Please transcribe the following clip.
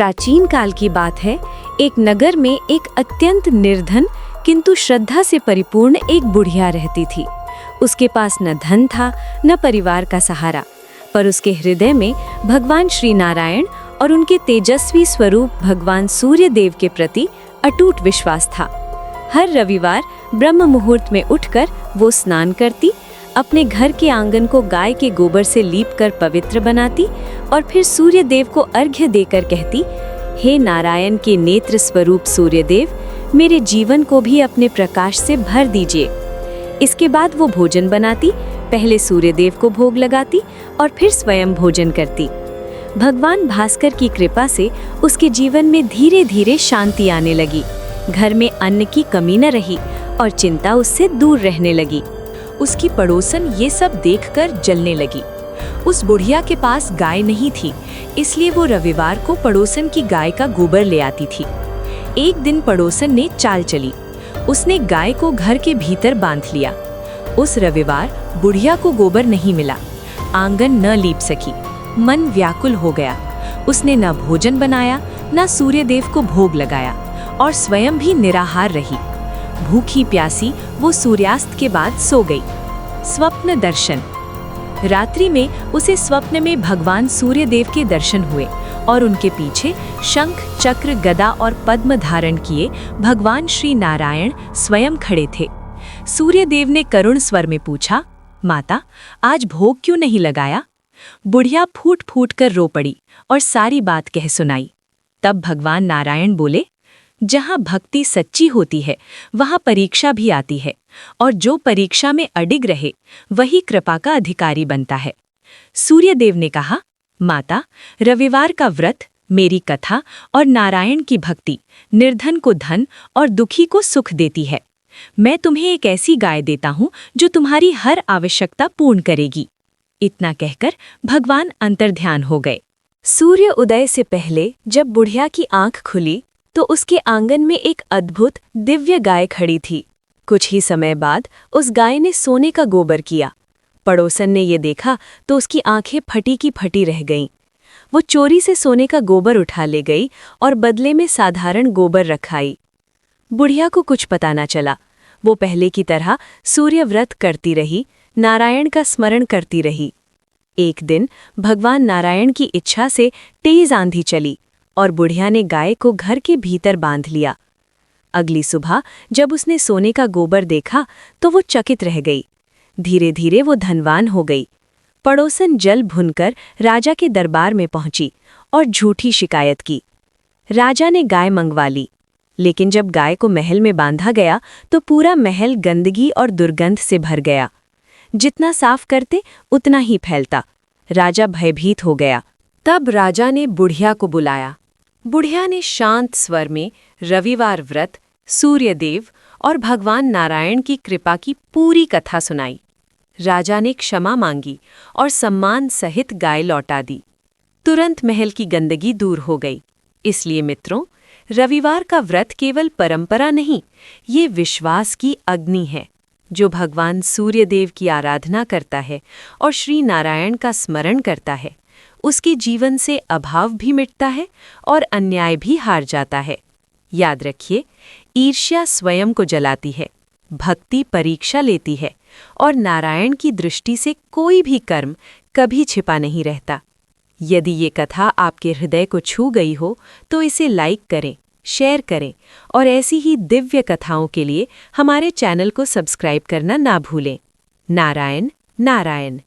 प्राचीन काल की बात है। एक नगर में एक अत्यंत निर्धन किंतु श्रद्धा से परिपूर्ण एक बुढ़िया रहती थी। उसके पास न धन था न परिवार का सहारा, पर उसके हृदय में भगवान श्री नारायण और उनके तेजस्वी स्वरूप भगवान सूर्य देव के प्रति अटूट विश्वास था। हर रविवार ब्रह्म मुहूर्त में उठकर वो स्नान करती, अपने घर के आंगन को गाय के गोबर से लीपकर पवित्र बनाती और फिर सूर्य देव को अर्घ्य देकर कहती, हे नारायण के नेत्र स्वरूप सूर्य देव, मेरे जीवन को भी अपने प्रकाश से भर दीजिए। इसके बाद वो भोजन बनाती, पहले सूर्य देव को भोग लगाती और फिर स्वयं भोजन करती। भगवान भास्कर की कृपा से उसके जीवन में धीरे धीरे शांति आने लगी। घर में अन्न की कमी न रही और चिंता उससे दूर रहने लगी। उसकी पड़ोसन ये सब देखकर जलने लगी। उस बुढ़िया के पास गाय नहीं थी, इसलिए वो रविवार को पड़ोसन की गाय का गोबर ले आती थी। एक दिन पड़ोसन ने चाल चली। उसने गाय को घर के भीतर बांध लिया। उस रविवार बुढ़िया को गोबर नहीं मिला, आंगन न लीप सकी। मन व्याकुल हो गया। उसने न भोजन बनाया न सूर्य देव को भोग लगाया और स्वयं भी निराहार रही। भूखी प्यासी वो सूर्यास्त के बाद सो गई। स्वप्न दर्शन। रात्रि में उसे स्वप्न में भगवान सूर्य देव के दर्शन हुए और उनके पीछे शंख, चक्र, गदा और पद्म धारण किए भगवान श्री नारायण स्वयं खड़े थे। सूर्य देव ने करुण स्वर में पूछा, माता, आज भोग क्यों नहीं लगाया? बुढ़िया फूट फूट कर रो पड़ी और सारी बात कह सुनाई। तब भगवान नारायण बोले, जहाँ भक्ति सच्ची होती है वहाँ परीक्षा भी आती है, और जो परीक्षा में अडिग रहे वही कृपा का अधिकारी बनता है। सूर्यदेव ने कहा, माता, रविवार का व्रत, मेरी कथा और नारायण की भक्ति निर्धन को धन और दुखी को सुख देती है। मैं तुम्हें एक ऐसी गाय देता हूँ जो तुम्हारी हर आवश्यकता पूर्ण करेगी। इतना कहकर भगवान अंतर्ध्यान हो गए। सूर्य उदय से पहले जब बुढ़िया की आंख खुली तो उसके आंगन में एक अद्भुत दिव्य गाय खड़ी थी। कुछ ही समय बाद उस गाय ने सोने का गोबर किया। पड़ोसन ने ये देखा तो उसकी आंखें फटी की फटी रह गईं। वो चोरी से सोने का गोबर उठा ले गई और बदले में साधारण गोबर रखाई। बुढ़िया को कुछ पता न चला। वो पहले की तरह सूर्य व्रत करती रही, नारायण का स्मरण करती रही। एक दिन भगवान नारायण की इच्छा से तेज आंधी चली और बुढ़िया ने गाय को घर के भीतर बांध लिया। अगली सुबह जब उसने सोने का गोबर देखा तो वो चकित रह गई। धीरे धीरे वो धनवान हो गई। पड़ोसन जल भुनकर राजा के दरबार में पहुंची और झूठी शिकायत की। राजा ने गाय मंगवा ली, लेकिन जब गाय को महल में बांधा गया तो पूरा महल गंदगी और दुर्गंध से भर गया। जितना साफ करते उतना ही फैलता। राजा भयभीत हो गया। तब राजा ने बुढ़िया को बुलाया। बुढ़िया ने शांत स्वर में रविवार व्रत, सूर्यदेव और भगवान नारायण की कृपा की पूरी कथा सुनाई। राजा ने क्षमा मांगी और सम्मान सहित गाय लौटा दी। तुरंत महल की गंदगी दूर हो गई। इसलिए मित्रों, रविवार का व्रत केवल परंपरा नहीं, ये विश्वास की अग्नि है। जो भगवान सूर्यदेव की आराधना करता है और श्री नारायण का स्मरण करता है, उसके जीवन से अभाव भी मिटता है और अन्याय भी हार जाता है। याद रखिए, ईर्ष्या स्वयं को जलाती है, भक्ति परीक्षा लेती है और नारायण की दृष्टि से कोई भी कर्म कभी छिपा नहीं रहता। यदि ये कथा आपके हृदय को छू गई हो तो इसे लाइक करें, शेयर करें और ऐसी ही दिव्य कथाओं के लिए हमारे चैनल को सब्सक्राइब करना ना भूलें। नारायण नारायण।